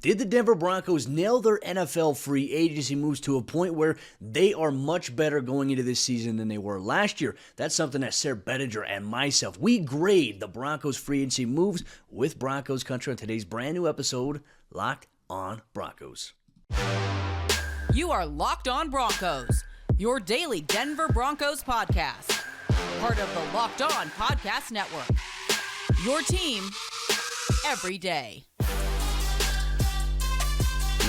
Did the Denver Broncos nail their NFL free agency moves to a point where they are much better going into this season than they were last year? That's something that Sayre, Bedinger, and myself, we grade the Broncos free agency moves with Broncos Country on today's brand new episode, Locked on Broncos. You are Locked on Broncos, your daily Denver Broncos podcast. Part of the Locked on Podcast Network. Your team every day.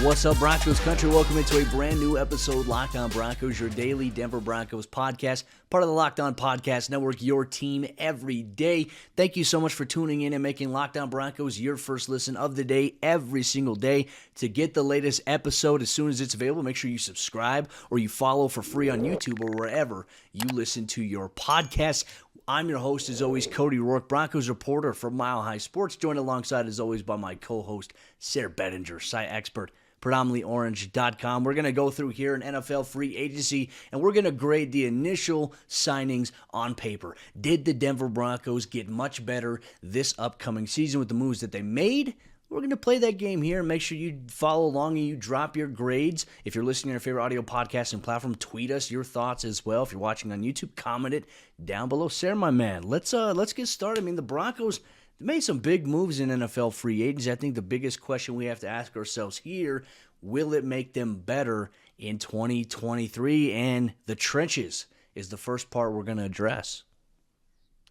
What's up, Broncos Country? Welcome into a brand new episode, Locked on Broncos, your daily Denver Broncos podcast, part of the Locked on Podcast Network, your team every day. Thank you so much for tuning in and making Locked on Broncos your first listen of the day every single day. To get the latest episode as soon as it's available, make sure you subscribe or you follow for free on YouTube or wherever you listen to your podcasts. I'm your host, as always, Cody Roark, Broncos reporter for Mile High Sports, joined alongside, as always, by my co-host, Sayre Bedinger, site expert, predominantlyorange.com. We're going to go through here an NFL free agency, and we're going to grade the initial signings on paper. Did the Denver Broncos get much better this upcoming season with the moves that they made? We're going to play that game here and make sure you follow along and you drop your grades. If you're listening to your favorite audio podcasting platform, tweet us your thoughts as well. If you're watching on YouTube, comment it down below. Sayre, my man, let's get started. I mean, the Broncos made some big moves in NFL free agency. I think the biggest question we have to ask ourselves here, will it make them better in 2023? And the trenches is the first part we're going to address.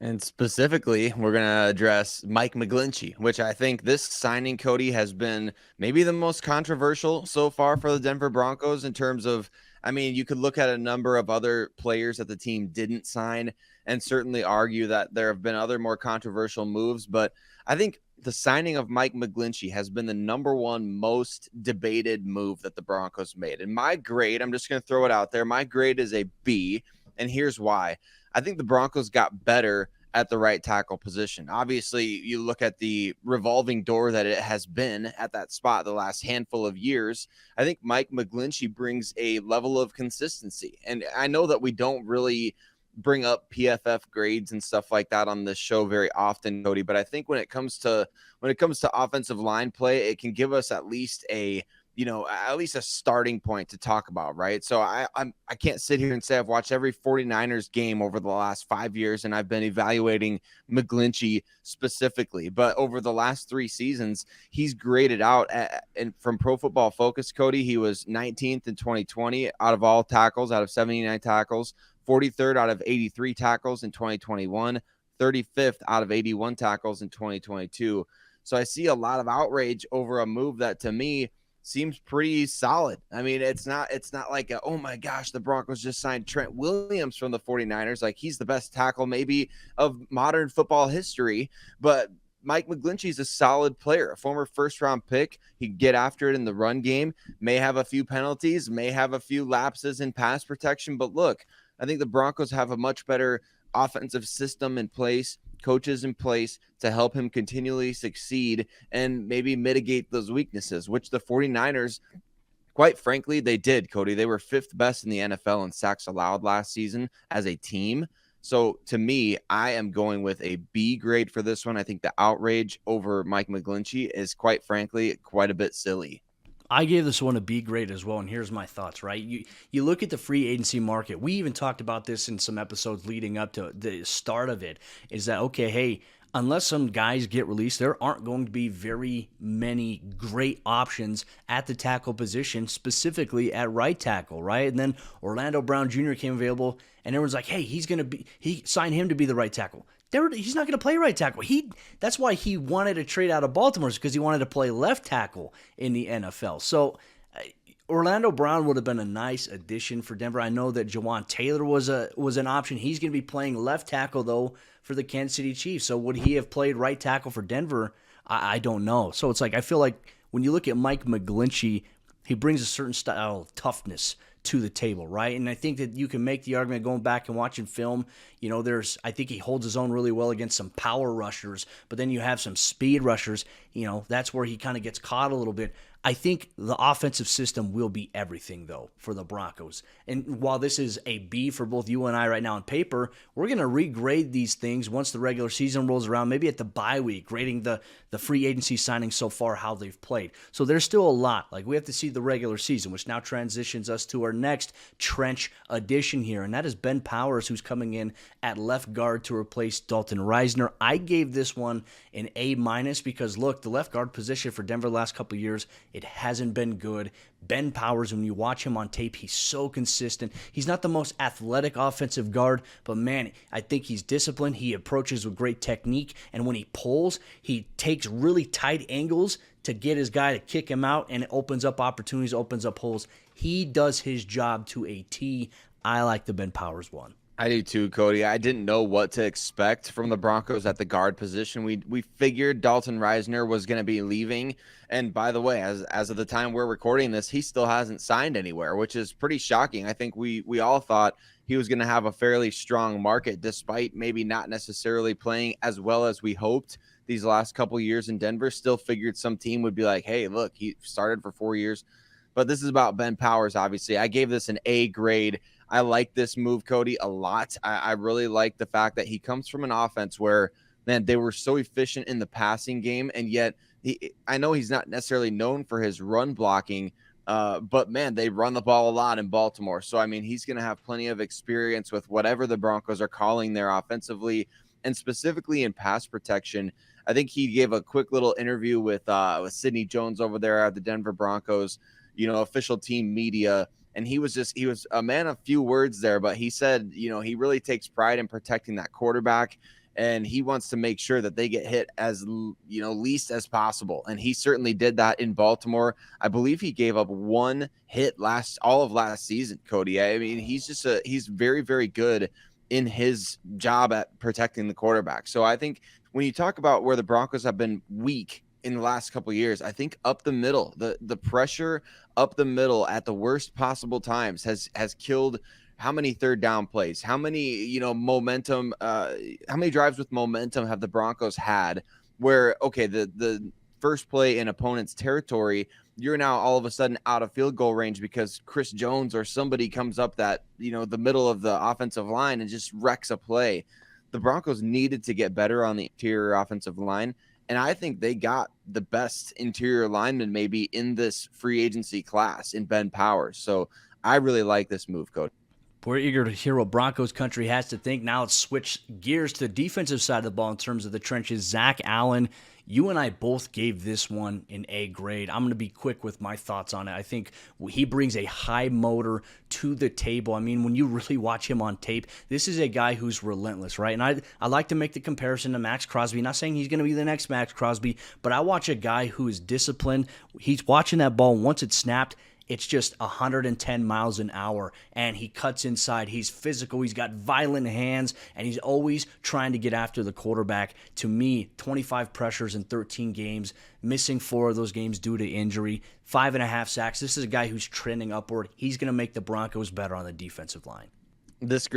And specifically, we're going to address Mike McGlinchey, which I think this signing, Cody, has been maybe the most controversial so far for the Denver Broncos in terms of, I mean, you could look at a number of other players that the team didn't sign and certainly argue that there have been other more controversial moves. But I think the signing of Mike McGlinchey has been the number one most debated move that the Broncos made. And my grade, I'm just going to throw it out there, my grade is a B, and here's why. I think the Broncos got better at the right tackle position. Obviously, you look at the revolving door that it has been at that spot the last handful of years. I think Mike McGlinchey brings a level of consistency. And I know that we don't really bring up PFF grades and stuff like that on this show very often, Cody, but I think when it comes to offensive line play, it can give us at least a starting point to talk about, right? So I can't sit here and say I've watched every 49ers game over the last 5 years and I've been evaluating McGlinchey specifically, but over the last 3 seasons, he's graded out and from Pro Football Focus, Cody, he was 19th in 2020 out of all tackles, out of 79 tackles, 43rd out of 83 tackles in 2021, 35th out of 81 tackles in 2022. So I see a lot of outrage over a move that to me seems pretty solid. I mean, it's not like, oh my gosh, the Broncos just signed Trent Williams from the 49ers. Like, he's the best tackle maybe of modern football history, but Mike McGlinchey is a solid player, a former first-round pick. He can get after it in the run game, may have a few penalties, may have a few lapses in pass protection, but look, I think the Broncos have a much better offensive system in place, coaches in place to help him continually succeed and maybe mitigate those weaknesses, which the 49ers, quite frankly, they did, Cody. They were 5th best in the NFL in sacks allowed last season as a team. So to me, I am going with a B grade for this one. I think the outrage over Mike McGlinchey is, quite frankly, quite a bit silly. I gave this one a B grade as well, and here's my thoughts, right? You look at the free agency market. We even talked about this in some episodes leading up to the start of it, is that, okay, hey, unless some guys get released, there aren't going to be very many great options at the tackle position, specifically at right tackle, right? And then Orlando Brown Jr. came available, and everyone's like, hey, he signed him to be the right tackle. He's not going to play right tackle. That's why he wanted to trade out of Baltimore, because he wanted to play left tackle in the NFL. So Orlando Brown would have been a nice addition for Denver. I know that Jawan Taylor was an option. He's going to be playing left tackle, though, for the Kansas City Chiefs. So would he have played right tackle for Denver? I don't know. So it's like, I feel like when you look at Mike McGlinchey, he brings a certain style of toughness to the table, right? And I think that you can make the argument going back and watching film, I think he holds his own really well against some power rushers, but then you have some speed rushers. that's where he kind of gets caught a little bit. I think the offensive system will be everything, though, for the Broncos. And while this is a B for both you and I right now on paper, we're going to regrade these things once the regular season rolls around, maybe at the bye week, grading the free agency signings so far, how they've played. So there's still a lot. Like, we have to see the regular season, which now transitions us to our next trench addition here, and that is Ben Powers, who's coming in at left guard to replace Dalton Risner. I gave this one an A- because, look, the left guard position for Denver the last couple of years, it hasn't been good. Ben Powers, when you watch him on tape, he's so consistent. He's not the most athletic offensive guard, but man, I think he's disciplined. He approaches with great technique, and when he pulls, he takes really tight angles to get his guy to kick him out, and it opens up opportunities, opens up holes. He does his job to a T. I like the Ben Powers one. I do too, Cody. I didn't know what to expect from the Broncos at the guard position. We figured Dalton Risner was going to be leaving. And by the way, as of the time we're recording this, he still hasn't signed anywhere, which is pretty shocking. I think we all thought he was going to have a fairly strong market, despite maybe not necessarily playing as well as we hoped these last couple years in Denver. Still figured some team would be like, hey, look, he started for 4 years. But this is about Ben Powers, obviously. I gave this an A grade. I like this move, Cody, a lot. I really like the fact that he comes from an offense where, man, they were so efficient in the passing game, and yet I know he's not necessarily known for his run blocking, but, man, they run the ball a lot in Baltimore. So, I mean, he's going to have plenty of experience with whatever the Broncos are calling there offensively, and specifically in pass protection. I think he gave a quick little interview with Sidney Jones over there at the Denver Broncos, official team media. And he was a man of few words there, but he said, he really takes pride in protecting that quarterback, and he wants to make sure that they get hit as, least as possible. And he certainly did that in Baltimore. I believe he gave up one hit all of last season, Cody. I mean, he's very, very good in his job at protecting the quarterback. So I think when you talk about where the Broncos have been weak in the last couple of years, I think up the middle, the pressure up the middle at the worst possible times has killed how many third down plays, how many, momentum, how many drives with momentum have the Broncos had where, okay, the first play in opponent's territory, you're now all of a sudden out of field goal range because Chris Jones or somebody comes up that, the middle of the offensive line and just wrecks a play. The Broncos needed to get better on the interior offensive line. And I think they got the best interior lineman maybe in this free agency class in Ben Powers. So I really like this move, Cody. We're eager to hear what Broncos country has to think. Now let's switch gears to the defensive side of the ball in terms of the trenches. Zach Allen, you and I both gave this one an A grade. I'm going to be quick with my thoughts on it. I think he brings a high motor to the table. I mean, when you really watch him on tape, this is a guy who's relentless, right? And I like to make the comparison to Max Crosby. Not saying he's going to be the next Max Crosby, but I watch a guy who is disciplined. He's watching that ball. Once it's snapped, it's just 110 miles an hour, and he cuts inside. He's physical. He's got violent hands, and he's always trying to get after the quarterback. To me, 25 pressures in 13 games, missing 4 of those games due to injury, 5.5 sacks. This is a guy who's trending upward. He's going to make the Broncos better on the defensive line. This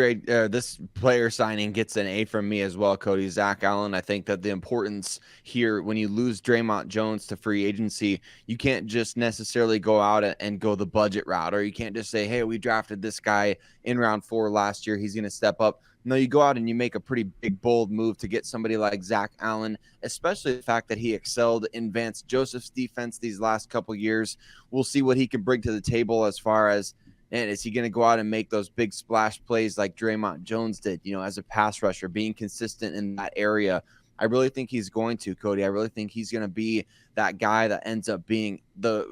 player signing gets an A from me as well, Cody. Zach Allen. I think that the importance here, when you lose Draymond Jones to free agency, you can't just necessarily go out and go the budget route, or you can't just say, hey, we drafted this guy in round 4 last year, he's going to step up. No, you go out and you make a pretty big, bold move to get somebody like Zach Allen, especially the fact that he excelled in Vance Joseph's defense these last couple years. We'll see what he can bring to the table as far as, and is he going to go out and make those big splash plays like Draymond Jones did, as a pass rusher, being consistent in that area? I really think he's going to, Cody. I really think he's going to be that guy that ends up being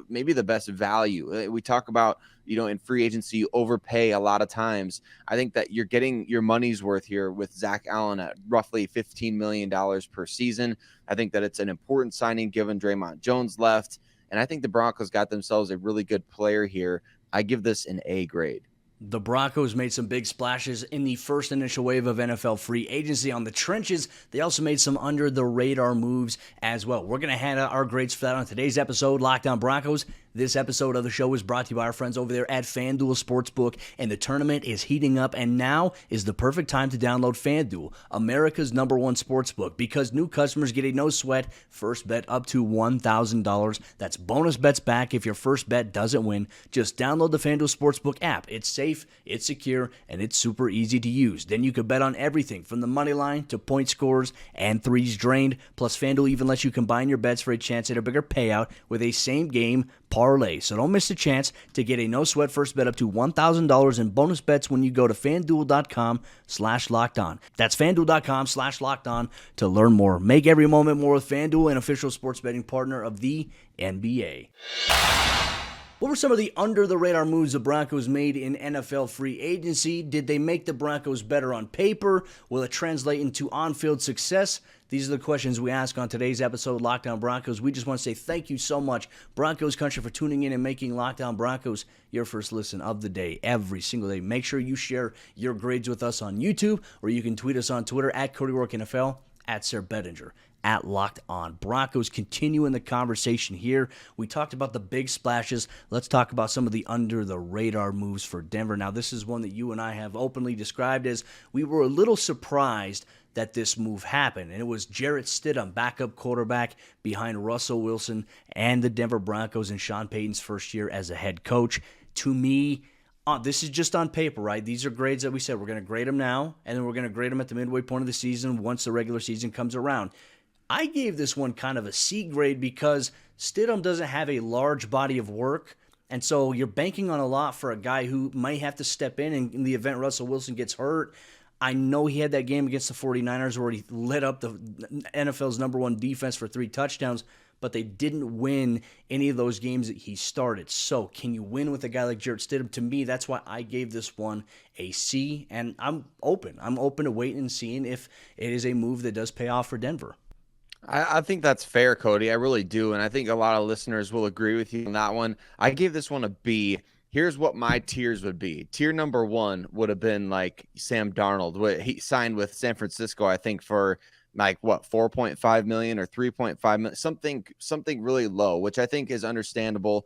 maybe the best value. We talk about, in free agency, you overpay a lot of times. I think that you're getting your money's worth here with Zach Allen at roughly $15 million per season. I think that it's an important signing given Draymond Jones left. And I think the Broncos got themselves a really good player here. I give this an A grade. The Broncos made some big splashes in the first initial wave of NFL free agency on the trenches. They also made some under-the-radar moves as well. We're going to hand out our grades for that on today's episode, Locked On Broncos. This episode of the show is brought to you by our friends over there at FanDuel Sportsbook, and the tournament is heating up, and now is the perfect time to download FanDuel, America's #1 sportsbook, because new customers get a no-sweat first bet up to $1,000. That's bonus bets back if your first bet doesn't win. Just download the FanDuel Sportsbook app. It's safe, it's secure, and it's super easy to use. Then you can bet on everything from the money line to point scores and threes drained. Plus, FanDuel even lets you combine your bets for a chance at a bigger payout with a same-game parlay. So don't miss the chance to get a no-sweat first bet up to $1,000 in bonus bets when you go to FanDuel.com/lockedon. That's FanDuel.com/lockedon to learn more. Make every moment more with FanDuel, an official sports betting partner of the NBA. What were some of the under-the-radar moves the Broncos made in NFL free agency? Did they make the Broncos better on paper? Will it translate into on-field success? These are the questions we ask on today's episode of Locked On Broncos. We just want to say thank you so much, Broncos Country, for tuning in and making Locked On Broncos your first listen of the day every single day. Make sure you share your grades with us on YouTube, or you can tweet us on Twitter at Cody Roark NFL, at Sayre Bedinger, at Locked On Broncos. Continuing the conversation here, we talked about the big splashes. Let's talk about some of the under-the-radar moves for Denver. Now, this is one that you and I have openly described as we were a little surprised that this move happened, and it was Jarrett Stidham, backup quarterback behind Russell Wilson and the Denver Broncos in Sean Payton's first year as a head coach. To me, this is just on paper, right? These are grades that we said we're going to grade them now, and then we're going to grade them at the midway point of the season once the regular season comes around. I gave this one kind of a C grade because Stidham doesn't have a large body of work, and so you're banking on a lot for a guy who might have to step in the event Russell Wilson gets hurt. I know he had that game against the 49ers where he lit up the NFL's #1 defense for 3 touchdowns, but they didn't win any of those games that he started. So can you win with a guy like Jarrett Stidham? To me, that's why I gave this one a C, and I'm open. I'm open to waiting and seeing if it is a move that does pay off for Denver. I think that's fair, Cody. I really do. And I think a lot of listeners will agree with you on that one. I gave this one a B. Here's what my tiers would be. Tier number 1 would have been like Sam Darnold. He signed with San Francisco, I think, for like what, 4.5 million or 3.5 million, something really low, which I think is understandable.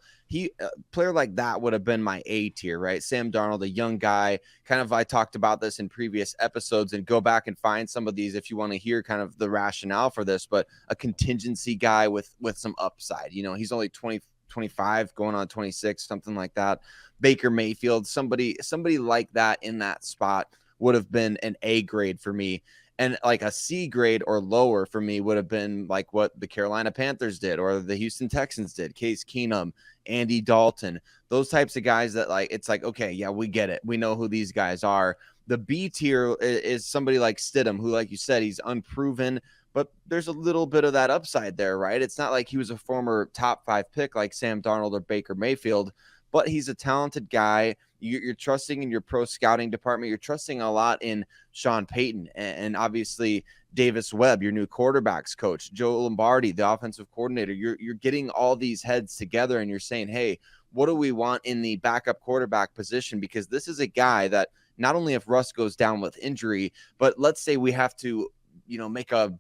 Player like that would have been my A tier, right? Sam Darnold, a young guy, kind of, I talked about this in previous episodes, and go back and find some of these if you want to hear kind of the rationale for this, but a contingency guy with some upside. You know, he's only 25 going on 26, something like that. Baker Mayfield, somebody like that in that spot would have been an A grade for me. And like a C grade or lower for me would have been like what the Carolina Panthers did or the Houston Texans did. Case Keenum, Andy Dalton, those types of guys that like, it's like, okay, yeah, we get it. We know who these guys are. The B tier is somebody like Stidham, who, like you said, he's unproven, but there's a little bit of that upside there, right? It's not like he was a former top 5 pick like Sam Darnold or Baker Mayfield, but he's a talented guy. You're trusting in your pro scouting department. You're trusting a lot in Sean Payton and obviously Davis Webb, your new quarterbacks coach, Joe Lombardi, the offensive coordinator. You're getting all these heads together and you're saying, hey, what do we want in the backup quarterback position? Because this is a guy that not only if Russ goes down with injury, but let's say we have to, make a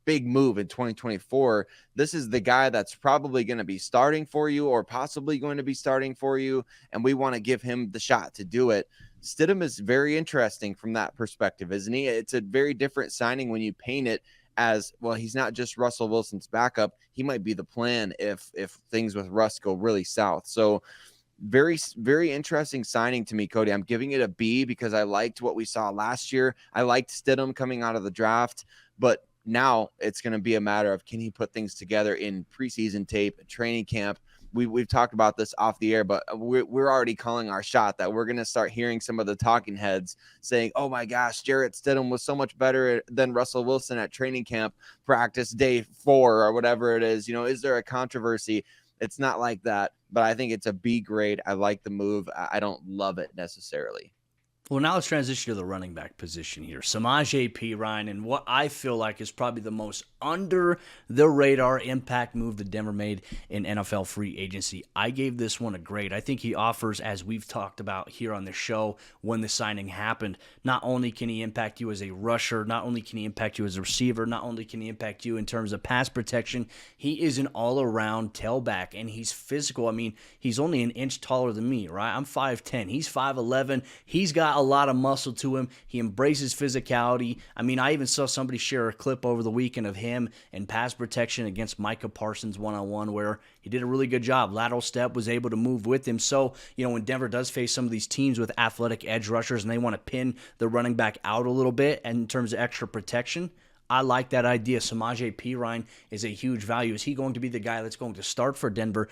big move in 2024, this is the guy that's probably going to be starting for you or possibly going to be starting for you, and we want to give him the shot to do it. Stidham is very interesting from that perspective, isn't he? It's a very different signing when you paint it as, well, he's not just Russell Wilson's backup. He might be the plan if things with Russ go really south. So very, very interesting signing to me, Cody. I'm giving it a B because I liked what we saw last year. I liked Stidham coming out of the draft, but now it's going to be a matter of, can he put things together in preseason tape, training camp? We've talked about this off the air, but we're already calling our shot that we're going to start hearing some of the talking heads saying, oh my gosh, Jarrett Stidham was so much better than Russell Wilson at training camp practice day 4 or whatever it is. Is there a controversy? It's not like that, but I think it's a B grade. I like the move. I don't love it necessarily. Well, now let's transition to the running back position here. Samaje Perine, and what I feel like is probably the most under the radar impact move that Denver made in NFL free agency. I gave this one a grade. I think he offers, as we've talked about here on the show when the signing happened, not only can he impact you as a rusher, not only can he impact you as a receiver, not only can he impact you in terms of pass protection, he is an all-around tailback, and he's physical. I mean, he's only an inch taller than me, right? I'm 5'10". He's 5'11". He's got a lot of muscle to him. He embraces physicality. I mean, I even saw somebody share a clip over the weekend of him in pass protection against Micah Parsons one-on-one where he did a really good job. Lateral step, was able to move with him. So, when Denver does face some of these teams with athletic edge rushers and they want to pin the running back out a little bit and in terms of extra protection, I like that idea. Samaje Perine is a huge value. Is he going to be the guy that's going to start for Denver?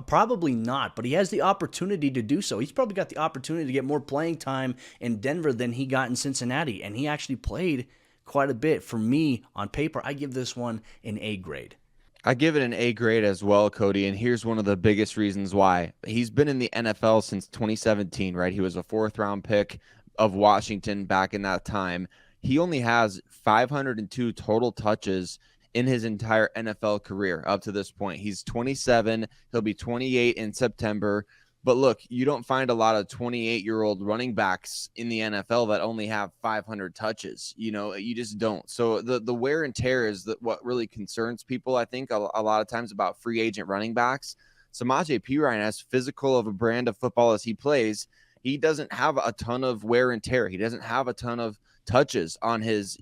Probably not, but he has the opportunity to do so. He's probably got the opportunity to get more playing time in Denver than he got in Cincinnati, and he actually played quite a bit. For me, on paper, I give this one an A grade. I give it an A grade as well, Cody, and here's one of the biggest reasons why. He's been in the NFL since 2017, right? He was a fourth-round pick of Washington back in that time. He only has 502 total touches in his entire NFL career up to this point. He's 27. He'll be 28 in September. But look, you don't find a lot of 28-year-old running backs in the NFL that only have 500 touches. You just don't. So the wear and tear is what really concerns people, I think, a lot of times about free agent running backs. Samaje Perine, as physical of a brand of football as he plays, he doesn't have a ton of wear and tear. He doesn't have a ton of touches on his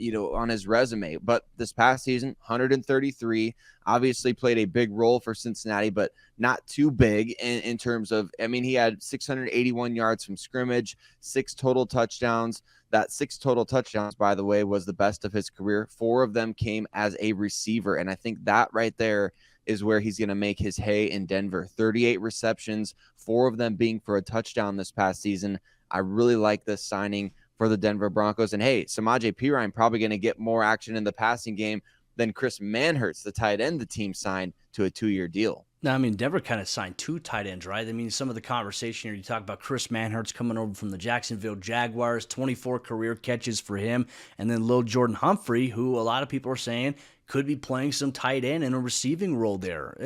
resume, but this past season, 133, obviously played a big role for Cincinnati, but not too big in terms of, he had 681 yards from scrimmage, 6 total touchdowns. That 6 total touchdowns, by the way, was the best of his career. 4 of them came as a receiver, and I think that right there is where he's going to make his hay in Denver. 38 receptions, 4 of them being for a touchdown this past season. I really like this signing for the Denver Broncos. And hey, Samaje Perine probably going to get more action in the passing game than Chris Manhertz, the tight end the team signed to a 2-year deal. Now, Denver kind of signed 2 tight ends, right? Some of the conversation here, you talk about Chris Manhertz coming over from the Jacksonville Jaguars, 24 career catches for him, and then Lil Jordan Humphrey, who a lot of people are saying could be playing some tight end in a receiving role there.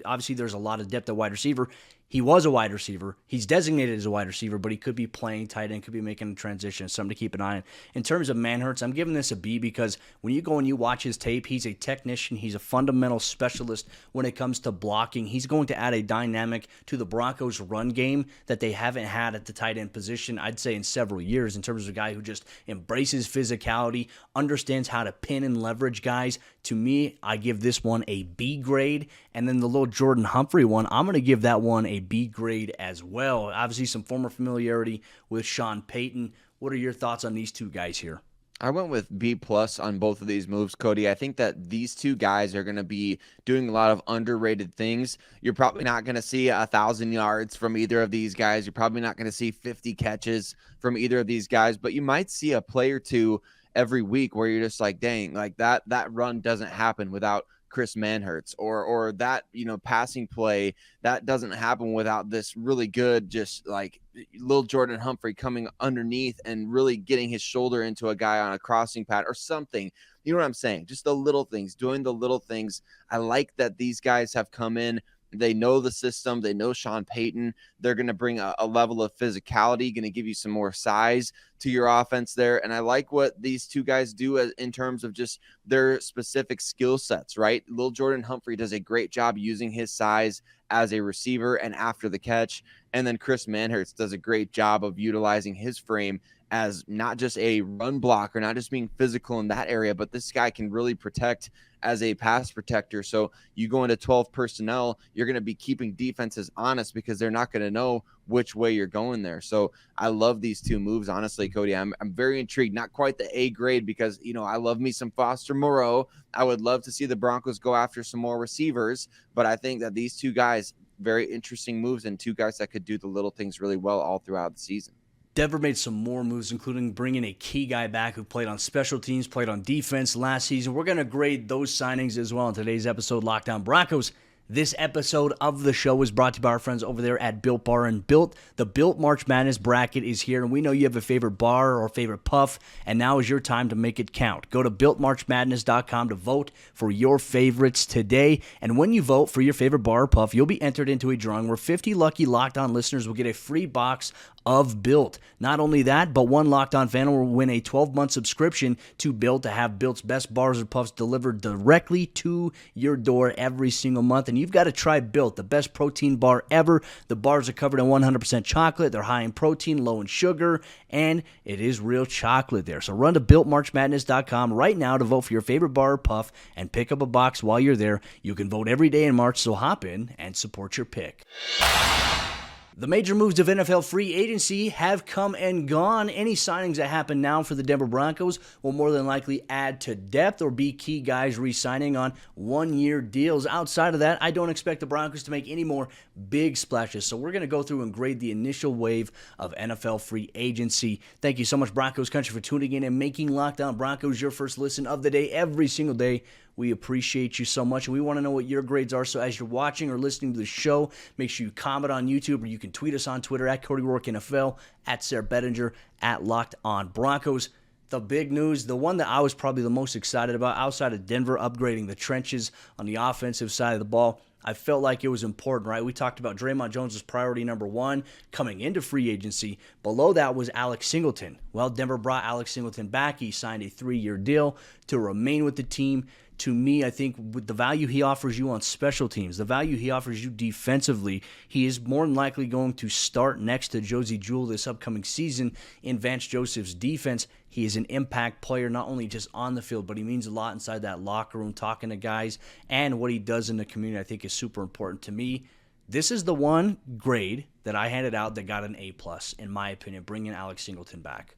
Obviously, there's a lot of depth at wide receiver. He was a wide receiver. He's designated as a wide receiver, but he could be playing tight end, could be making a transition, something to keep an eye on. In terms of Manhertz, I'm giving this a B because when you go and you watch his tape, he's a technician. He's a fundamental specialist when it comes to blocking. He's going to add a dynamic to the Broncos' run game that they haven't had at the tight end position, I'd say, in several years, in terms of a guy who just embraces physicality, understands how to pin and leverage guys. To me, I give this one a B grade. And then the little Jordan Humphrey one, I'm going to give that one a B grade as well. Obviously, some former familiarity with Sean Payton. What are your thoughts on these 2 guys here? I went with B+ on both of these moves, Cody. I think that these 2 guys are going to be doing a lot of underrated things. You're probably not going to see 1,000 yards from either of these guys. You're probably not going to see 50 catches from either of these guys, but you might see a play or 2 every week where you're just like, dang, like that run doesn't happen without Chris Manhertz, or that, passing play that doesn't happen without this really good, just like Lil Jordan Humphrey coming underneath and really getting his shoulder into a guy on a crossing pad or something. You know what I'm saying? Just the little things, doing the little things. I like that these guys have come in. They know the system. They know Sean Payton. They're going to bring a level of physicality, going to give you some more size to your offense there. And I like what these 2 guys do in terms of just their specific skill sets, right? Lil Jordan Humphrey does a great job using his size as a receiver and after the catch. And then Chris Manhertz does a great job of utilizing his frame as not just a run blocker, not just being physical in that area, but this guy can really protect as a pass protector. So you go into 12 personnel, you're going to be keeping defenses honest because they're not going to know which way you're going there. So I love these 2 moves, honestly, Cody. I'm very intrigued. Not quite the A grade because, I love me some Foster Moreau. I would love to see the Broncos go after some more receivers, but I think that these 2 guys, very interesting moves, and 2 guys that could do the little things really well all throughout the season. Denver made some more moves, including bringing a key guy back who played on special teams, played on defense last season. We're going to grade those signings as well in today's episode, Lockdown Broncos. This episode of the show is brought to you by our friends over there at Built Bar and Built. The Built March Madness bracket is here, and we know you have a favorite bar or favorite puff, and now is your time to make it count. Go to BuiltMarchMadness.com to vote for your favorites today, and when you vote for your favorite bar or puff, you'll be entered into a drawing where 50 lucky Locked On listeners will get a free box of Built. Not only that, but one Locked On fan will win a 12-month subscription to Built to have Built's best bars or puffs delivered directly to your door every single month. And you've got to try Built, the best protein bar ever. The bars are covered in 100% chocolate. They're high in protein, low in sugar, and it is real chocolate there. So run to BuiltMarchMadness.com right now to vote for your favorite bar or puff and pick up a box while you're there. You can vote every day in March, so hop in and support your pick. The major moves of NFL free agency have come and gone. Any signings that happen now for the Denver Broncos will more than likely add to depth or be key guys re-signing on one-year deals. Outside of that, I don't expect the Broncos to make any more big splashes. So we're going to go through and grade the initial wave of NFL free agency. Thank you so much, Broncos Country, for tuning in and making Locked On Broncos your first listen of the day every single day. We appreciate you so much, and we want to know what your grades are. So as you're watching or listening to the show, make sure you comment on YouTube, or you can tweet us on Twitter at Cody Roark NFL, at Sayre Bedinger, at Locked On Broncos. The big news, the one that I was probably the most excited about, outside of Denver upgrading the trenches on the offensive side of the ball, I felt like it was important, right? We talked about Draymond Jones as priority number one coming into free agency. Below that was Alex Singleton. Well, Denver brought Alex Singleton back. He signed a 3-year deal to remain with the team. To me, I think with the value he offers you on special teams, the value he offers you defensively, he is more than likely going to start next to Josey Jewell this upcoming season in Vance Joseph's defense. He is an impact player, not only just on the field, but he means a lot inside that locker room, talking to guys, and what he does in the community I think is super important to me. This is the one grade that I handed out that got an A+, in my opinion, bringing Alex Singleton back.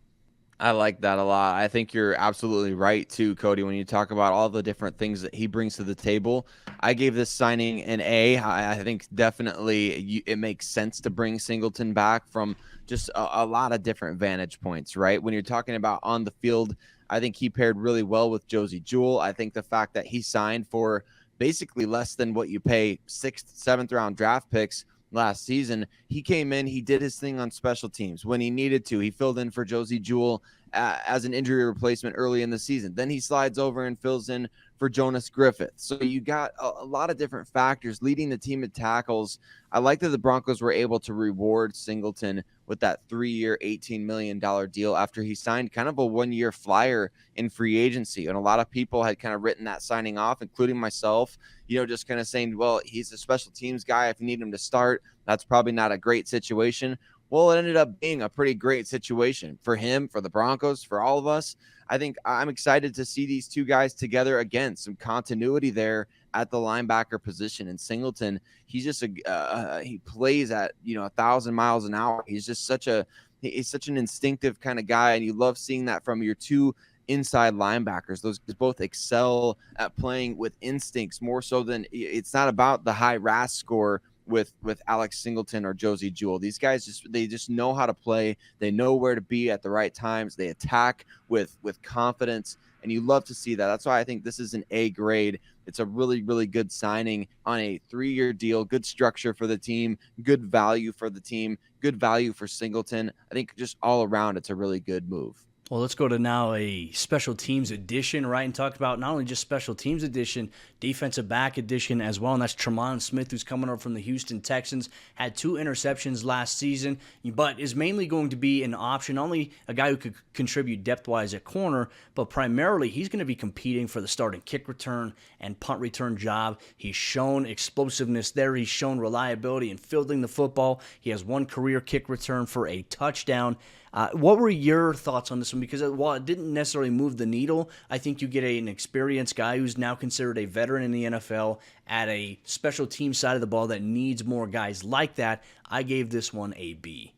I like that a lot. I think you're absolutely right too, Cody, when you talk about all the different things that he brings to the table. I gave this signing an A. I think definitely it makes sense to bring Singleton back from just a lot of different vantage points, right? When you're talking about on the field, I think he paired really well with Josey Jewell. I think the fact that he signed for basically less than what you pay 6th, 7th round draft picks last season, he came in, he did his thing on special teams when he needed to. He filled in for Josey Jewell as an injury replacement early in the season. Then he slides over and fills in for Jonas Griffith. So you got a lot of different factors leading the team at tackles. I like that the Broncos were able to reward Singleton with that 3-year, $18 million deal after he signed kind of a 1-year flyer in free agency. And a lot of people had kind of written that signing off, including myself, just kind of saying, well, he's a special teams guy. If you need him to start, that's probably not a great situation. Well, it ended up being a pretty great situation for him, for the Broncos, for all of us. I think I'm excited to see these two guys together again, some continuity there at the linebacker position. And Singleton, he's just he plays at 1,000 miles an hour. He's such an instinctive kind of guy, and you love seeing that from your two inside linebackers. Those both excel at playing with instincts more so than it's not about the high RAS score with Alex Singleton or Josey Jewell. These guys just know how to play. They know where to be at the right times. They attack with confidence, and you love to see that. That's why I think this is an A grade. It's a really, really good signing on a 3-year deal, good structure for the team, good value for the team, good value for Singleton. I think just all around, it's a really good move. Well, let's go to now a special teams edition, right? And talk about not only just special teams edition, defensive back edition as well. And that's Tremont Smith, who's coming up from the Houston Texans, had 2 interceptions last season, but is mainly going to be an option, only a guy who could contribute depth-wise at corner, but primarily he's going to be competing for the starting kick return and punt return job. He's shown explosiveness there. He's shown reliability in fielding the football. He has 1 career kick return for a touchdown. What were your thoughts on this one? Because while it didn't necessarily move the needle, I think you get an experienced guy who's now considered a veteran in the NFL at a special team side of the ball that needs more guys like that. I gave this one a B.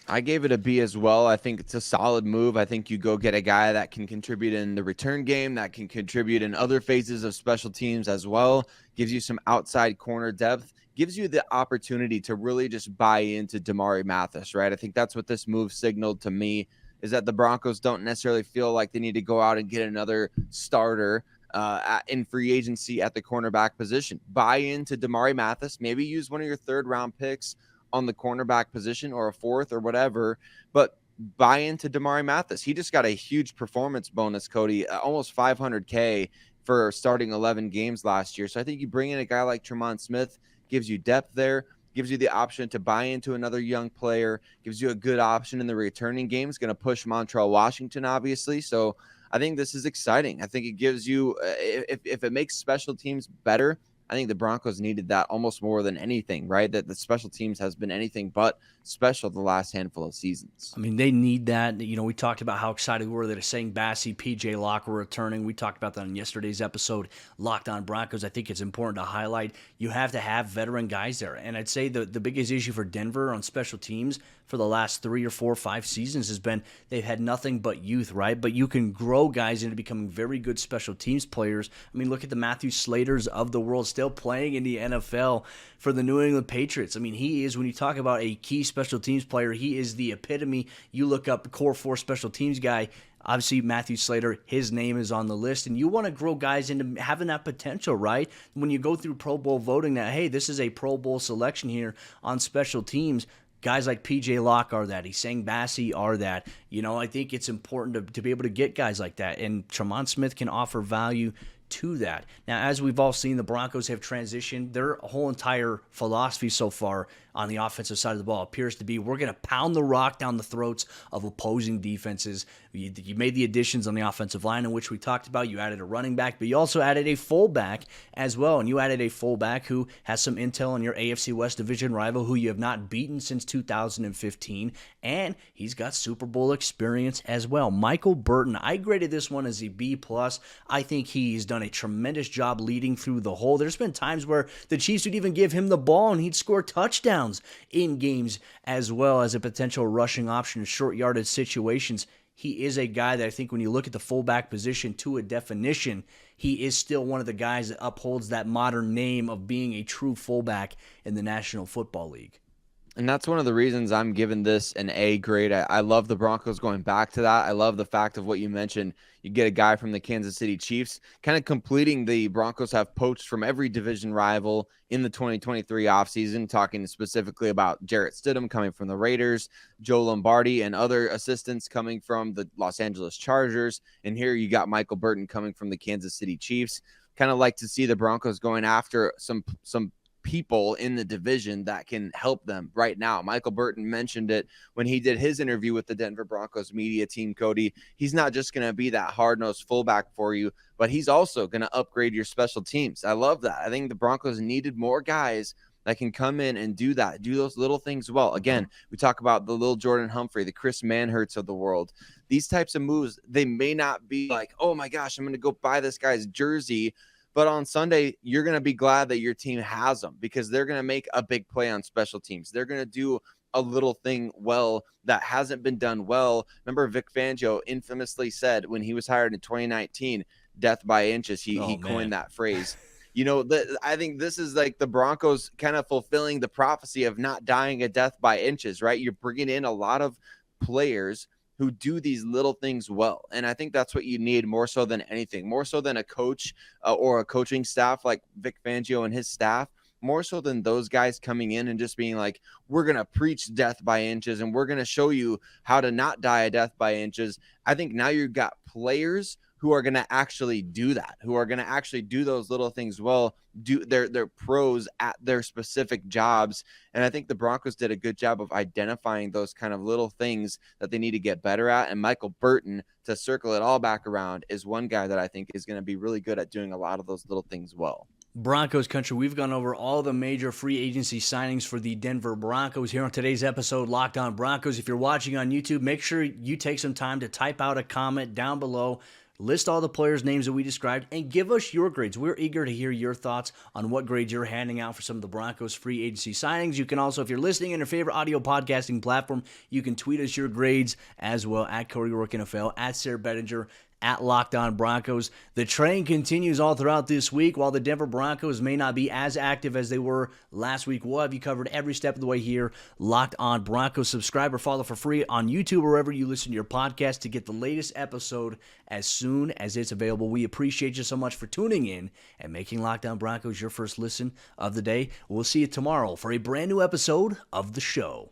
I gave it a B as well. I think it's a solid move. I think you go get a guy that can contribute in the return game, that can contribute in other phases of special teams as well, gives you some outside corner depth, gives you the opportunity to really just buy into Damari Mathis, right? I think that's what this move signaled to me, is that the Broncos don't necessarily feel like they need to go out and get another starter. in free agency at the cornerback position. Buy into Damari Mathis. Maybe use one of your third-round picks on the cornerback position or a fourth or whatever, but buy into Damari Mathis. He just got a huge performance bonus, Cody, almost $500K for starting 11 games last year. So I think you bring in a guy like Tremont Smith, gives you depth there, gives you the option to buy into another young player, gives you a good option in the returning game. It's going to push Montreal Washington, obviously. So I think this is exciting. I think it gives you, if it makes special teams better, I think the Broncos needed that almost more than anything, right? That the special teams has been anything but special the last handful of seasons. I mean, they need that. You know, we talked about how excited we were that Sayre, Bassey, PJ Locke were returning. We talked about that in yesterday's episode, Locked On Broncos. I think it's important to highlight you have to have veteran guys there. And I'd say the biggest issue for Denver on special teams for the last 3 or 4 or 5 seasons has been they've had nothing but youth, right? But you can grow guys into becoming very good special teams players. I mean, look at the Matthew Slaters of the world still playing in the NFL for the New England Patriots. I mean, he is, when you talk about a key special teams player, he is the epitome. You look up core 4 special teams guy, obviously Matthew Slater, his name is on the list, and you want to grow guys into having that potential, right? When you go through Pro Bowl voting that, hey, this is a Pro Bowl selection here on special teams, guys like PJ Locke are that. Sayre, Bassey are that. You know, I think it's important to be able to get guys like that, and Tremont Smith can offer value to that. Now, as we've all seen, the Broncos have transitioned. Their whole entire philosophy so far on the offensive side of the ball appears to be we're going to pound the rock down the throats of opposing defenses. You made the additions on the offensive line, in which we talked about. You added a running back, but you also added a fullback as well, and you added a fullback who has some intel on your AFC West division rival who you have not beaten since 2015, and he's got Super Bowl experience as well. Michael Burton, I graded this one as a B+. I think he's done a tremendous job leading through the hole. There's been times where the Chiefs would even give him the ball and he'd score touchdowns in games, as well as a potential rushing option in short yardage situations. He is a guy that I think when you look at the fullback position to a definition, he is still one of the guys that upholds that modern name of being a true fullback in the National Football League. And that's one of the reasons I'm giving this an A grade. I love the Broncos going back to that. I love the fact of what you mentioned. You get a guy from the Kansas City Chiefs, kind of completing the Broncos have poached from every division rival in the 2023 offseason, talking specifically about Jarrett Stidham coming from the Raiders, Joe Lombardi, and other assistants coming from the Los Angeles Chargers. And here you got Michael Burton coming from the Kansas City Chiefs. Kind of like to see the Broncos going after some people in the division that can help them right now. Michael Burton mentioned it when he did his interview with the Denver Broncos media team, Cody. He's not just going to be that hard-nosed fullback for you, but he's also going to upgrade your special teams. I love that. I think the Broncos needed more guys that can come in and do that, do those little things well. Again, we talk about the little Jordan Humphrey, the Chris Manhurts of the world. These types of moves, they may not be like, oh my gosh, I'm going to go buy this guy's jersey, but on Sunday, you're going to be glad that your team has them because they're going to make a big play on special teams. They're going to do a little thing well that hasn't been done well. Remember, Vic Fangio infamously said when he was hired in 2019, death by inches. He coined that phrase. You know, I think this is like the Broncos kind of fulfilling the prophecy of not dying a death by inches, right? You're bringing in a lot of players who do these little things well. And I think that's what you need more so than anything, more so than a coach or a coaching staff like Vic Fangio and his staff, more so than those guys coming in and just being like, we're going to preach death by inches and we're going to show you how to not die a death by inches. I think now you've got players who are going to actually do that, who are going to actually do those little things well, do they're pros at their specific jobs. And I think the Broncos did a good job of identifying those kind of little things that they need to get better at. And Michael Burton, to circle it all back around, is one guy that I think is going to be really good at doing a lot of those little things well. Broncos country, we've gone over all the major free agency signings for the Denver Broncos here on today's episode, Locked On Broncos. If you're watching on YouTube, make sure you take some time to type out a comment down below. List all the players' names that we described and give us your grades. We're eager to hear your thoughts on what grades you're handing out for some of the Broncos free agency signings. You can also, if you're listening on your favorite audio podcasting platform, you can tweet us your grades as well at Cody Roark NFL, at Sayre Bedinger, at Locked On Broncos. The train continues all throughout this week. While the Denver Broncos may not be as active as they were last week, we'll have you covered every step of the way here. Locked On Broncos. Subscribe or follow for free on YouTube or wherever you listen to your podcast to get the latest episode as soon as it's available. We appreciate you so much for tuning in and making Locked On Broncos your first listen of the day. We'll see you tomorrow for a brand new episode of the show.